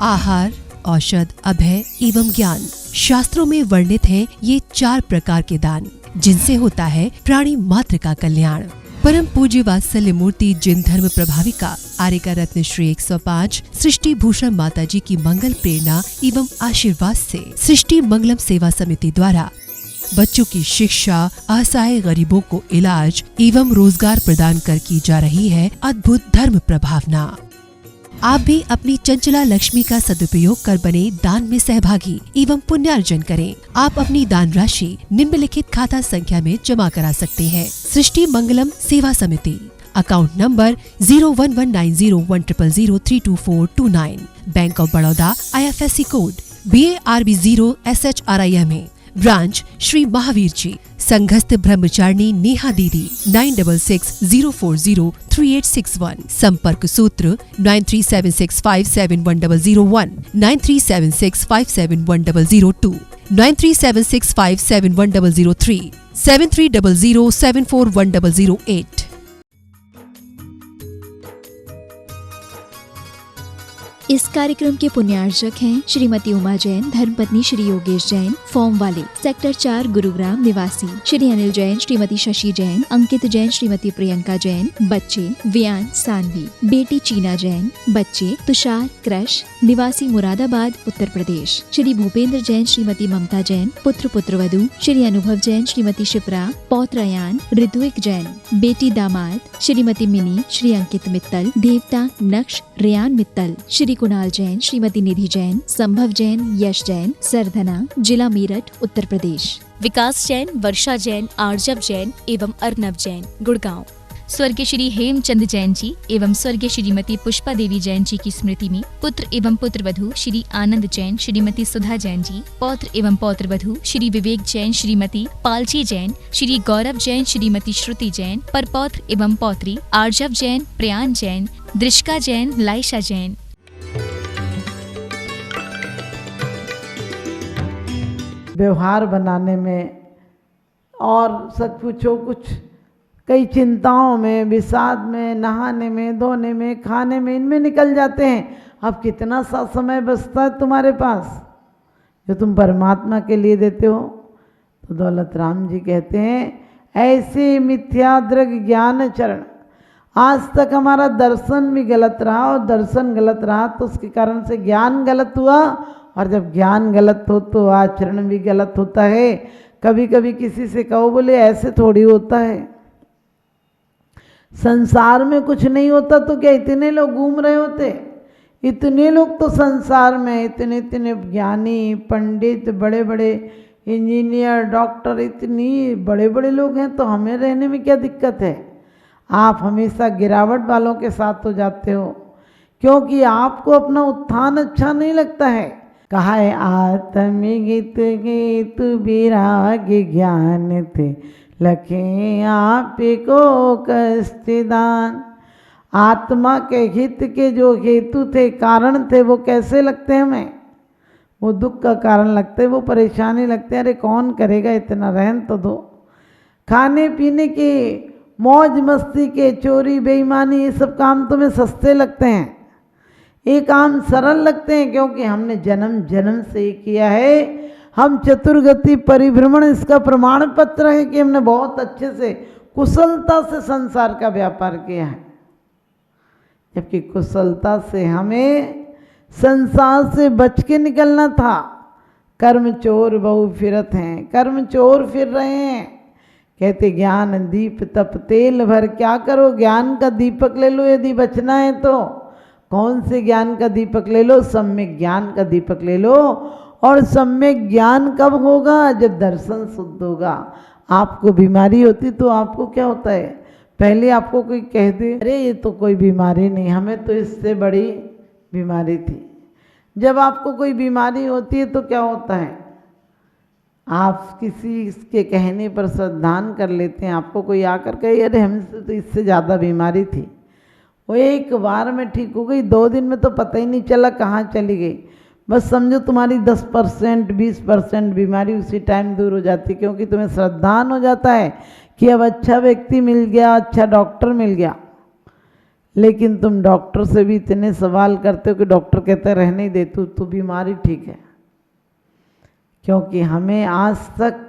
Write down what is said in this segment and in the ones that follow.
आहार, औषध, अभय एवं ज्ञान। शास्त्रों में वर्णित हैं ये 4 प्रकार के दान, जिनसे होता है प्राणी मात्र का कल्याण। परम पूज्य वात्सल्य मूर्ति जिन धर्म प्रभाविका आर्यका रत्न श्री 105 सृष्टि भूषण माता जी की मंगल प्रेरणा एवं आशीर्वाद से सृष्टि मंगलम सेवा समिति द्वारा बच्चों की शिक्षा, असहाय गरीबों को इलाज एवं रोजगार प्रदान कर की जा रही है अद्भुत धर्म प्रभावना। आप भी अपनी चंचला लक्ष्मी का सदुपयोग कर बने दान में सहभागी एवं पुण्यार्जन करें। आप अपनी दान राशि निम्नलिखित खाता संख्या में जमा करा सकते हैं। सृष्टि Mangalam Seva Samiti, account number 01190100032429, bank of Baroda, IFSC code BARB 0 SHRIMA, branch Shri Mahavir ji, संघस्थ ब्रह्मचारिणी नेहा दीदी 9660403861, संपर्क सूत्र 9376571001, 9376571002, 9376571003, 7300741008। इस कार्यक्रम के पुण्यार्चक हैं श्रीमती उमा जैन, धर्मपत्नी श्री योगेश जैन, फॉर्म वाले, सेक्टर 4 गुरुग्राम निवासी, श्री अनिल जैन, श्रीमती शशि जैन, अंकित जैन, श्रीमती प्रियंका जैन, बच्चे वियान सानवी, बेटी चीना जैन, बच्चे तुषार क्रश, निवासी मुरादाबाद उत्तर प्रदेश, श्री भूपेंद्र जैन, श्रीमती ममता जैन, पुत्र पुत्रवधू श्री अनुभव जैन, श्रीमती शिप्रा, पौत्र अयान, ऋत्विक जैन, बेटी दामाद श्रीमती मिनी, श्री अंकित मित्तल, देवता नक्श रियान मित्तल, श्री कुणाल जैन, श्रीमती निधि जैन, संभव जैन, यश जैन, सरधना, जिला मेरठ उत्तर प्रदेश, विकास जैन, वर्षा जैन, आर्जव जैन एवं अर्नव जैन गुड़गांव। स्वर्गीय श्री हेमचंद जैन जी एवं स्वर्गीय श्रीमती पुष्पा देवी जैन जी की स्मृति में पुत्र एवं पुत्रवधू श्री आनंद जैन, श्रीमती सुधा जैन जी, पौत्र एवं पौत्रवधू श्री विवेक जैन, श्रीमती पालजी जैन, श्री गौरव जैन, श्रीमती श्रुति जैन, परपौत्र एवं पौत्री आर्जव जैन, प्रयान जैन, दृष्का जैन, लाइशा जैन। व्यवहार बनाने में और सच पूछो कुछ कई चिंताओं में, विषाद में, नहाने में, धोने में, खाने में, इनमें निकल जाते हैं। अब कितना सा समय बचता है तुम्हारे पास जो तुम परमात्मा के लिए देते हो। तो दौलत राम जी कहते हैं, ऐसे मिथ्या दृग ज्ञान चरण। आज तक हमारा दर्शन भी गलत रहा और दर्शन गलत रहा तो उसके कारण से ज्ञान गलत हुआ, और जब ज्ञान गलत हो तो आचरण भी गलत होता है। कभी कभी किसी से कहो, बोले ऐसे थोड़ी होता है, संसार में कुछ नहीं होता तो क्या इतने लोग घूम रहे होते? इतने लोग तो संसार में, इतने इतने ज्ञानी पंडित, बड़े बड़े इंजीनियर, डॉक्टर, इतनी बड़े बड़े लोग हैं, तो हमें रहने में क्या दिक्कत है? आप हमेशा गिरावट वालों के साथ हो जाते हो क्योंकि आपको अपना उत्थान अच्छा नहीं लगता है। कहा है, आत्मगीत गीत विराग ज्ञान थे, लखे आप को कष्टदान। आत्मा के हित के जो हेतु थे, कारण थे, वो कैसे लगते हैं हमें? वो दुख का कारण लगते हैं, वो परेशानी लगते हैं। अरे कौन करेगा इतना, रहन तो दो। खाने पीने के, मौज मस्ती के, चोरी बेईमानी, ये सब काम तुम्हें सस्ते लगते हैं, ये काम सरल लगते हैं क्योंकि हमने जन्म जन्म से ही किया है। हम चतुर्गति परिभ्रमण, इसका प्रमाण पत्र है कि हमने बहुत अच्छे से, कुशलता से संसार का व्यापार किया है। जबकि कुशलता से हमें संसार से बच के निकलना था। कर्म चोर बहु फिरत हैं, कर्म चोर फिर रहे हैं। कहते ज्ञान दीप तप तेल भर, क्या करो? ज्ञान का दीपक ले लो यदि बचना है तो। कौन से ज्ञान का दीपक ले लो? सम्यक ज्ञान का दीपक ले लो। और सम्यक ज्ञान कब होगा? जब दर्शन शुद्ध होगा। आपको बीमारी होती तो आपको क्या होता है? पहले आपको कोई कह दे, अरे ये तो कोई बीमारी नहीं, हमें तो इससे बड़ी बीमारी थी। जब आपको कोई बीमारी होती है तो क्या होता है? आप किसी के कहने पर श्रद्धान कर लेते हैं। आपको कोई आकर कहे, अरे हमसे तो इससे ज़्यादा बीमारी थी, वो एक बार में ठीक हो गई, 2 दिन में तो पता ही नहीं चला कहाँ चली गई। बस समझो तुम्हारी 10% 20% बीमारी उसी टाइम दूर हो जाती है, क्योंकि तुम्हें श्रद्धान हो जाता है कि अब अच्छा व्यक्ति मिल गया, अच्छा डॉक्टर मिल गया। लेकिन तुम डॉक्टर से भी इतने सवाल करते हो कि डॉक्टर कहते हैं रहने ही दे, तू बीमारी ठीक है। क्योंकि हमें आज तक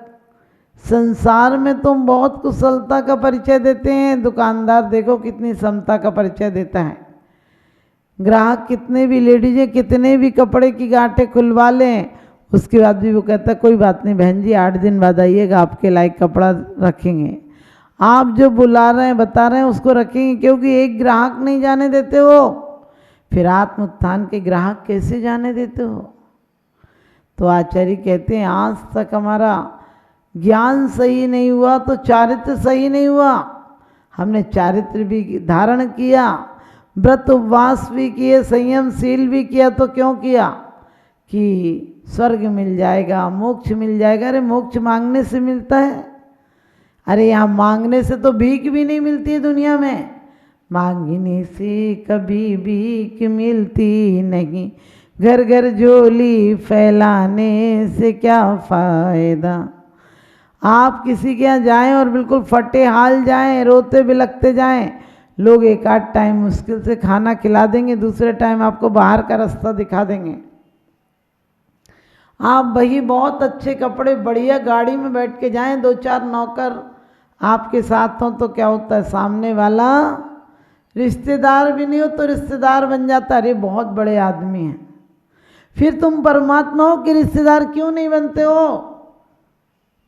संसार में तुम बहुत कुशलता का परिचय देते हैं, दुकानदार देखो कितनी समता का परिचय देता है, ग्राहक कितने भी लेडीजें कितने भी कपड़े की गांठें खुलवा लें, उसके बाद भी वो कहता है कोई बात नहीं बहन जी 8 दिन बाद आइएगा, आपके लायक कपड़ा रखेंगे। आप जो बुला रहे हैं बता रहे हैं उसको रखेंगे, क्योंकि एक ग्राहक नहीं जाने देते हो, फिर आत्म उत्थान के ग्राहक कैसे जाने देते हो। तो आचार्य कहते हैं आज तक हमारा ज्ञान सही नहीं हुआ तो चारित्र सही नहीं हुआ। हमने चारित्र भी धारण किया, व्रत उपवास भी किए, संयमशील भी किया, तो क्यों किया कि स्वर्ग मिल जाएगा, मोक्ष मिल जाएगा। अरे मोक्ष मांगने से मिलता है? अरे यहाँ मांगने से तो भीख भी नहीं मिलती है दुनिया में, मांगने से कभी भीख मिलती नहीं, घर घर झोली फैलाने से क्या फ़ायदा। आप किसी के यहाँ जाएं और बिल्कुल फटे हाल जाएं, रोते बिलखते जाएं, लोग एक आध टाइम मुश्किल से खाना खिला देंगे, दूसरे टाइम आपको बाहर का रास्ता दिखा देंगे। आप वही बहुत अच्छे कपड़े बढ़िया गाड़ी में बैठ के जाएं, 2-4 नौकर आपके साथ हों, तो क्या होता है सामने वाला रिश्तेदार भी नहीं हो तो रिश्तेदार बन जाता, अरे बहुत बड़े आदमी हैं। फिर तुम परमात्मा हो कि रिश्तेदार क्यों नहीं बनते हो?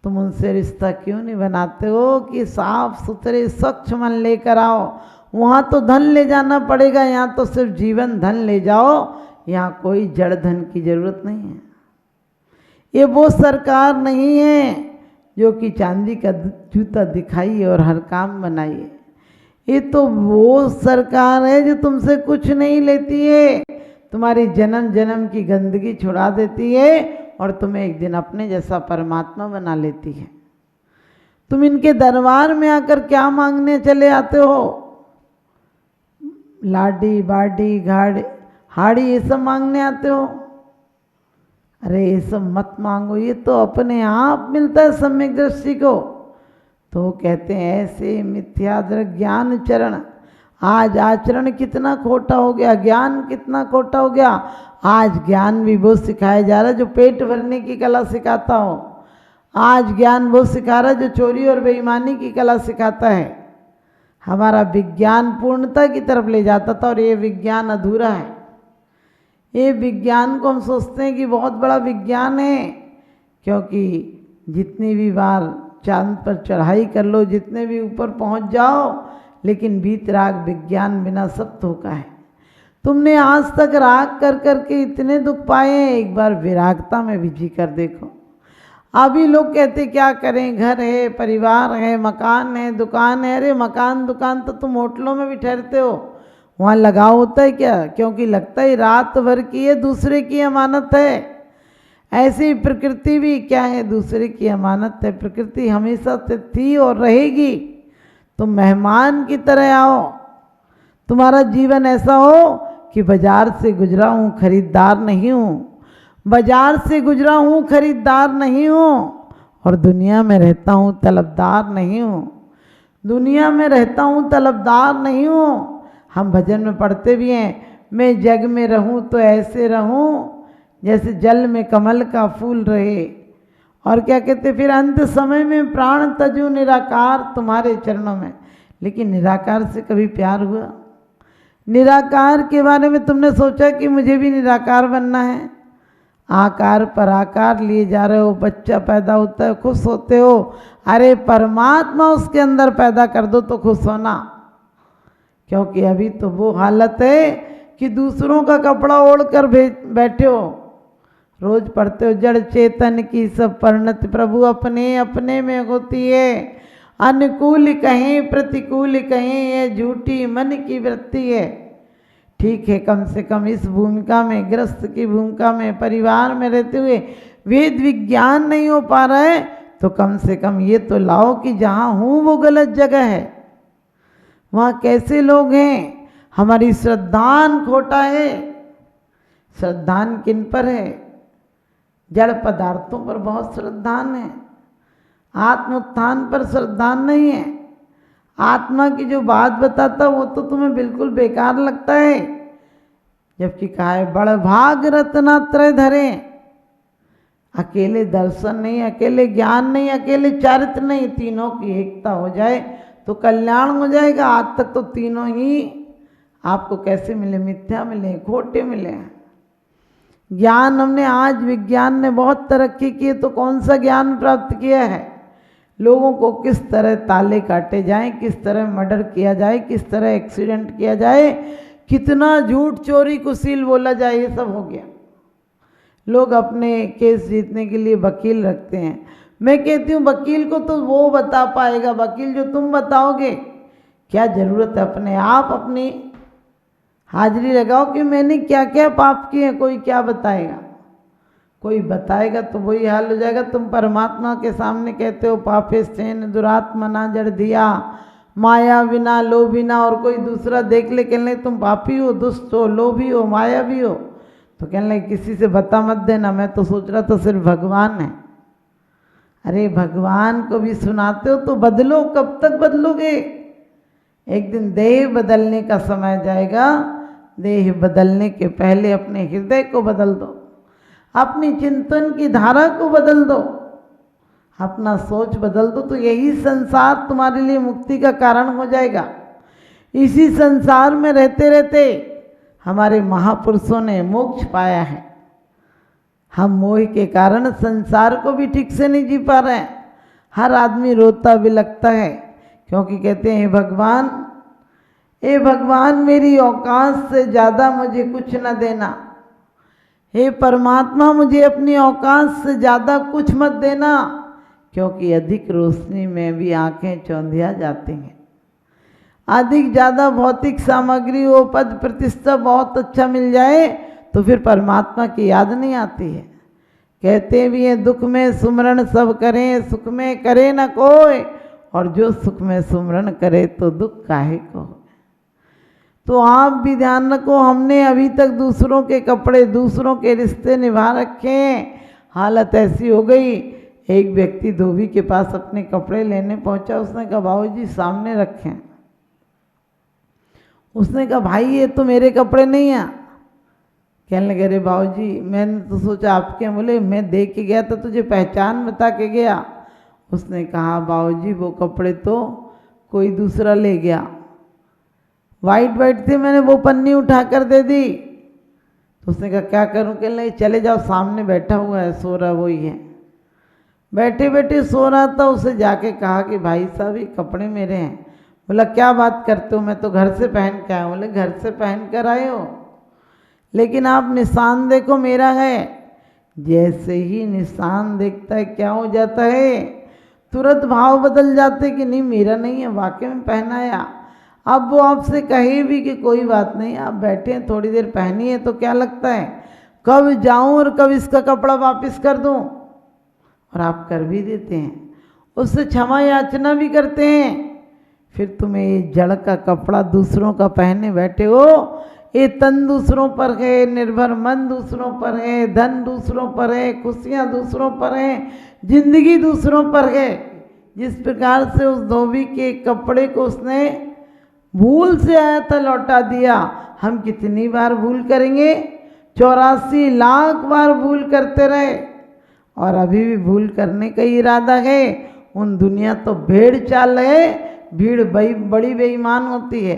तुम उनसे रिश्ता क्यों नहीं बनाते हो कि साफ सुथरे स्वच्छ मन लेकर आओ। वहाँ तो धन ले जाना पड़ेगा, यहाँ तो सिर्फ जीवन धन ले जाओ, यहाँ कोई जड़ धन की जरूरत नहीं है। ये वो सरकार नहीं है जो कि चांदी का जूता दिखाइए और हर काम बनाइए। ये तो वो सरकार है जो तुमसे कुछ नहीं लेती है, तुम्हारी जन्म जन्म की गंदगी छुड़ा देती है और तुम्हें एक दिन अपने जैसा परमात्मा बना लेती है। तुम इनके दरबार में आकर क्या मांगने चले आते हो? लाडी बाडी घाड़ी हाड़ी ये सब मांगने आते हो? अरे ये सब मत मांगो, ये तो अपने आप मिलता है सम्यक दृष्टि को। तो कहते हैं ऐसे मिथ्याद्र ज्ञान चरण, आज आचरण कितना खोटा हो गया, ज्ञान कितना खोटा हो गया। आज ज्ञान भी वो सिखाया जा रहा है जो पेट भरने की कला सिखाता हो, आज ज्ञान वो सिखा रहा है जो चोरी और बेईमानी की कला सिखाता है। हमारा विज्ञान पूर्णता की तरफ ले जाता था और ये विज्ञान अधूरा है। ये विज्ञान को हम सोचते हैं कि बहुत बड़ा विज्ञान है, क्योंकि जितनी भी बार चांद पर चढ़ाई कर लो, जितने भी ऊपर पहुंच जाओ, लेकिन वीतराग विज्ञान बिना सब धोखा है। तुमने आज तक राग कर कर के इतने दुख पाए हैं, एक बार विरागता में भी जी कर देखो। अभी लोग कहते क्या करें, घर है, परिवार है, मकान है, दुकान है। अरे मकान दुकान तो तुम होटलों में भी ठहरते हो, वहाँ लगाव होता है क्या? क्योंकि लगता है रात भर की है, दूसरे की अमानत है। ऐसे ही प्रकृति भी क्या है, दूसरे की अमानत है। प्रकृति हमेशा से थी और रहेगी। तुम मेहमान की तरह आओ। तुम्हारा जीवन ऐसा हो कि बाजार से गुजरा हूँ, खरीदार नहीं हूँ, बाजार से गुजरा हूँ, खरीदार नहीं हूँ, और दुनिया में रहता हूँ, तलबदार नहीं हूँ। दुनिया में रहता हूँ, तलबदार नहीं हूँ। हम भजन में पढ़ते भी हैं, मैं जग में रहूं तो ऐसे रहूं जैसे जल में कमल का फूल रहे। और क्या कहते फिर अंत समय में प्राण तजू निराकार तुम्हारे चरणों में। लेकिन निराकार से कभी प्यार हुआ? निराकार के बारे में तुमने सोचा कि मुझे भी निराकार बनना है? आकार पर आकार लिए जा रहे हो, बच्चा पैदा होता है खुश होते हो। अरे परमात्मा उसके अंदर पैदा कर दो तो खुश होना, क्योंकि अभी तो वो हालत है कि दूसरों का कपड़ा ओढ़ कर बैठे हो। रोज पढ़ते हो जड़ चेतन की सब परिणति प्रभु अपने अपने में होती है। अनुकूल कहें प्रतिकूल कहें ये झूठी मन की वृत्ति है। ठीक है, कम से कम इस भूमिका में, गृहस्थ की भूमिका में, परिवार में रहते हुए वेद विज्ञान नहीं हो पा रहा है, तो कम से कम ये तो लाओ कि जहाँ हूँ वो गलत जगह है। वहाँ कैसे लोग हैं? हमारी श्रद्धान खोटा है। श्रद्धान किन पर है? जड़ पदार्थों पर बहुत श्रद्धान है, आत्मोत्थान पर श्रद्धान नहीं है। आत्मा की जो बात बताता वो तो तुम्हें बिल्कुल बेकार लगता है। जबकि कहा है बड़ भाग रत्नात्रय धरे, अकेले दर्शन नहीं, अकेले ज्ञान नहीं, अकेले चरित्र नहीं, तीनों की एकता हो जाए तो कल्याण हो जाएगा। आज तक तो तीनों ही आपको कैसे मिले? मिथ्या मिले, खोटे मिले। ज्ञान हमने, आज विज्ञान ने बहुत तरक्की की तो कौन सा ज्ञान प्राप्त किया है? लोगों को किस तरह ताले काटे जाएं, किस तरह मर्डर किया जाए, किस तरह एक्सीडेंट किया जाए, कितना झूठ चोरी कुशील बोला जाए, ये सब हो गया। लोग अपने केस जीतने के लिए वकील रखते हैं। मैं कहती हूँ वकील को तो वो बता पाएगा, वकील जो तुम बताओगे। क्या ज़रूरत है? अपने आप अपनी हाजिरी लगाओ कि मैंने क्या क्या पाप किए हैं। कोई क्या बताएगा? कोई बताएगा तो वही हाल हो जाएगा। तुम परमात्मा के सामने कहते हो पापेस्तेन दुरात्मना जड़ दिया, माया बिना लोभिना, और कोई दूसरा देख ले कहने लगे तुम पापी हो, दुष्ट हो, लोभी हो, माया भी हो, तो कहने लगे किसी से बता मत देना, मैं तो सोच रहा था सिर्फ भगवान है। अरे भगवान को भी सुनाते हो तो बदलो, कब तक बदलोगे? एक दिन देह बदलने का समय जाएगा। देह बदलने के पहले अपने हृदय को बदल दो, अपनी चिंतन की धारा को बदल दो, अपना सोच बदल दो, तो यही संसार तुम्हारे लिए मुक्ति का कारण हो जाएगा। इसी संसार में रहते रहते हमारे महापुरुषों ने मोक्ष पाया है। हम मोह के कारण संसार को भी ठीक से नहीं जी पा रहे हैं। हर आदमी रोता भी लगता है, क्योंकि कहते हैं हे भगवान मेरी औकात से ज़्यादा मुझे कुछ न देना, हे परमात्मा मुझे अपनी औकात से ज़्यादा कुछ मत देना, क्योंकि अधिक रोशनी में भी आंखें चौंधिया जाती हैं। अधिक ज़्यादा भौतिक सामग्री हो, पद प्रतिष्ठा बहुत अच्छा मिल जाए तो फिर परमात्मा की याद नहीं आती है। कहते भी हैं दुख में सुमरण सब करें, सुख में करे न कोई, और जो सुख में सुमरण करे तो दुख काहे को। तो आप भी ध्यान रखो, हमने अभी तक दूसरों के कपड़े, दूसरों के रिश्ते निभा रखे हैं। हालत ऐसी हो गई, एक व्यक्ति धोबी के पास अपने कपड़े लेने पहुंचा। उसने कहा बाबूजी सामने रखें। उसने कहा भाई ये तो मेरे कपड़े नहीं हैं। कहने लगे अरे बाबूजी मैंने तो सोचा आपके। बोले मैं देख के गया था, तुझे पहचान बता के गया। उसने कहा बाबूजी वो कपड़े तो कोई दूसरा ले गया, वाइट थे, मैंने वो पन्नी उठा कर दे दी। तो उसने कहा क्या करूं? कहने लगे चले जाओ, सामने बैठा हुआ है, सो रहा वही है। बैठे बैठे सो रहा था, उसे जाके कहा कि भाई साहब ये कपड़े मेरे हैं। बोला क्या बात करते हो, मैं तो घर से पहन के आया हूँ। बोले घर से पहन कर आए हो, लेकिन आप निशान देखो मेरा है। जैसे ही निशान देखता है क्या हो जाता है? तुरंत भाव बदल जाते कि नहीं मेरा नहीं है, वाकई में पहनाया। अब वो आपसे कहे भी कि कोई बात नहीं, आप बैठे हैं थोड़ी देर पहनिए, तो क्या लगता है कब जाऊं और कब इसका कपड़ा वापस कर दूं, और आप कर भी देते हैं। उससे क्षमा याचना भी करते हैं। फिर तुम्हें ये जड़ का कपड़ा दूसरों का पहने बैठे हो। ये तन दूसरों पर है, निर्भर मन दूसरों पर है, धन दूसरों पर है, खुशियाँ दूसरों पर है, जिंदगी दूसरों पर है। जिस प्रकार से उस धोबी के कपड़े को उसने भूल से आया था लौटा दिया, हम कितनी बार भूल करेंगे? 84 लाख बार भूल करते रहे, और अभी भी भूल करने का इरादा है। उन दुनिया तो भेड़ चाल है। भीड़ बड़ी बेईमान होती है।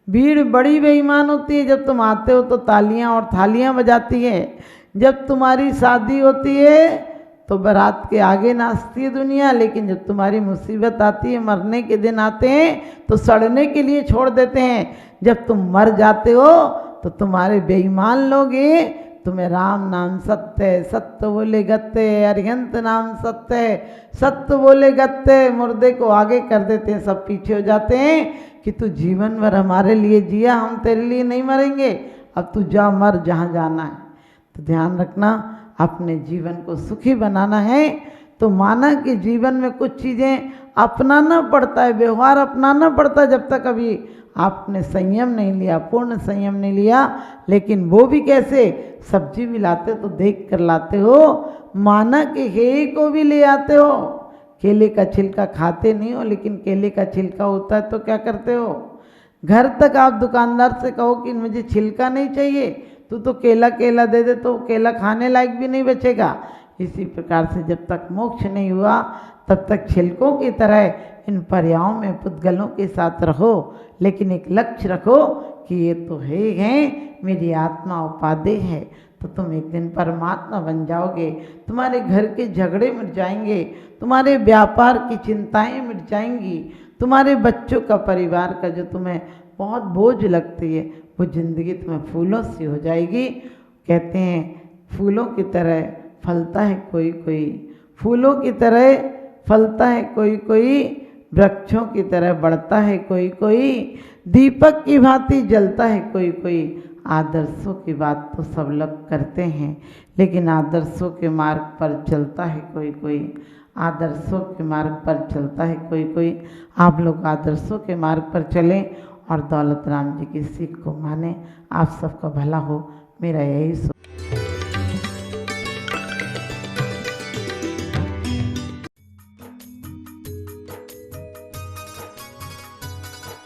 भीड़ बड़ी बेईमान होती है। जब तुम आते हो तो तालियां और थालियां बजाती है। जब तुम्हारी शादी होती है तो बारात के आगे नाचती है दुनिया, लेकिन जब तुम्हारी मुसीबत आती है, मरने के दिन आते हैं तो सड़ने के लिए छोड़ देते हैं। जब तुम मर जाते हो तो तुम्हारे बेईमान लोग तुम्हें राम नाम सत्य है, सत्य बोले गत्ते, अरिहंत नाम सत्य है, सत्य बोले गत्ते, मुर्दे को आगे कर देते हैं, सब पीछे हो जाते हैं कि तू जीवन भर हमारे लिए जिया, हम तेरे लिए नहीं मरेंगे, अब तू जा मर जहाँ जाना है। तो ध्यान रखना, अपने जीवन को सुखी बनाना है तो माना कि जीवन में कुछ चीज़ें अपनाना पड़ता है, व्यवहार अपनाना पड़ता है। जब तक अभी आपने संयम नहीं लिया, पूर्ण संयम नहीं लिया। लेकिन वो भी कैसे? सब्जी भी लाते तो देख कर लाते हो, माना कि हे को भी ले आते हो केले का छिलका खाते नहीं हो, लेकिन केले का छिलका होता है तो क्या करते हो, घर तक आप दुकानदार से कहो कि मुझे छिलका नहीं चाहिए, तू तो केला केला दे दे, तो केला खाने लायक भी नहीं बचेगा। इसी प्रकार से जब तक मोक्ष नहीं हुआ तब तक छिलकों की तरह इन पर्यायों में पुद्गलों के साथ रहो, लेकिन एक लक्ष्य रखो कि ये तो है मेरी आत्मा उपादेय है, तो तुम एक दिन परमात्मा बन जाओगे। तुम्हारे घर के झगड़े मिट जाएंगे, तुम्हारे व्यापार की चिंताएं मिट जाएंगी, तुम्हारे बच्चों का, परिवार का जो तुम्हें बहुत बोझ लगती है वो जिंदगी तुम्हें फूलों से हो जाएगी। कहते हैं फूलों की तरह फलता है कोई कोई, फूलों की तरह फलता है कोई कोई, वृक्षों की तरह बढ़ता है कोई कोई, दीपक की भांति जलता है कोई कोई। आदर्शों की बात तो सब लोग करते हैं, लेकिन आदर्शों के मार्ग पर चलता है कोई कोई, आदर्शों के मार्ग पर चलता है कोई कोई। आप लोग आदर्शों के मार्ग पर चलें और दौलत राम जी की सीख को माने। आप सबका भला हो, मेरा यही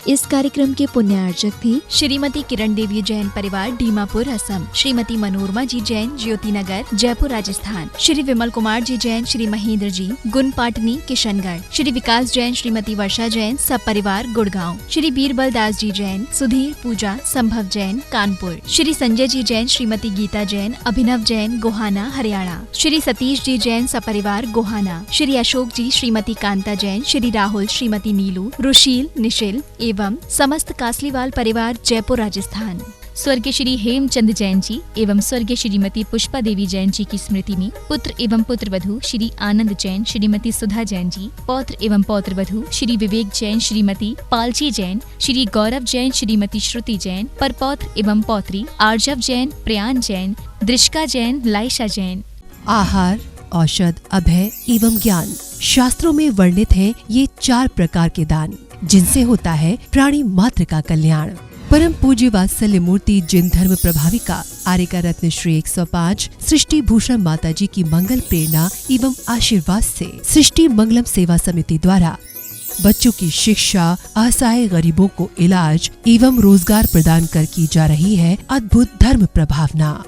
इस कार्यक्रम के पुण्यार्चक थे श्रीमती किरण देवी जैन परिवार डीमापुर असम, श्रीमती मनोरमा जी जैन ज्योति नगर जयपुर राजस्थान, श्री विमल कुमार जी जैन श्री महेंद्र जी गुनपाटनी किशनगढ़, श्री विकास जैन श्रीमती वर्षा जैन सब परिवार गुड़गांव, श्री बीरबल दास जी जैन सुधीर पूजा संभव जैन कानपुर, श्री संजय जी जैन श्रीमती गीता जैन अभिनव जैन गोहाना हरियाणा, श्री सतीश जी जैन सपरिवार गोहाना, श्री अशोक जी श्रीमती कांता जैन, श्री राहुल श्रीमती नीलू रुशील निशिल एवं समस्त कासलीवाल परिवार जयपुर राजस्थान। स्वर्गीय श्री हेमचंद जैन जी एवं स्वर्गीय श्रीमती पुष्पा देवी जैन जी की स्मृति में पुत्र एवं पुत्रवधू श्री आनंद जैन श्रीमती सुधा जैन जी, पौत्र एवं पौत्रवधू श्री विवेक जैन श्रीमती पालची जैन, श्री गौरव जैन श्रीमती श्रुति जैन, परपौत्र एवं पौत्री आर्जव जैन, प्रयान जैन, दृष्का जैन, लाइशा जैन। आहार, औषध, अभय एवं ज्ञान। शास्त्रों में वर्णित हैं ये 4 प्रकार के दान, जिनसे होता है प्राणी मात्र का कल्याण। परम पूज्य वात्सल्य मूर्ति जिन धर्म प्रभाविका आर्यका रत्न श्री 105 सृष्टि भूषण माता जी की मंगल प्रेरणा एवं आशीर्वाद से सृष्टि मंगलम सेवा समिति द्वारा बच्चों की शिक्षा, असहाय गरीबों को इलाज एवं रोजगार प्रदान कर की जा रही है अद्भुत धर्म प्रभावना।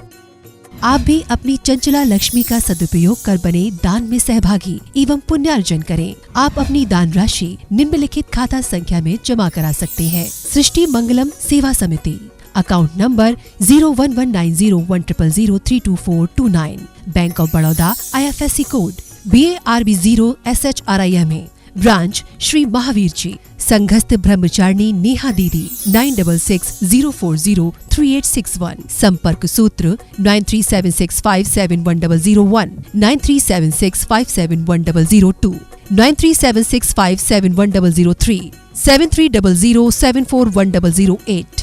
आप भी अपनी चंचला लक्ष्मी का सदुपयोग कर बने दान में सहभागी एवं पुण्यार्जन करें। आप अपनी दान राशि निम्नलिखित खाता संख्या में जमा करा सकते हैं। सृष्टि Mangalam Seva Samiti, account number 01190100032429, bank of Baroda, IFSC code BARB0SHRIMA, branch Shri Mahavir ji, संघस्थ ब्रह्मचारिणी नेहा दीदी 9660403861, संपर्क सूत्र 9376571001, 9376571002, 9376571003, 7300741008।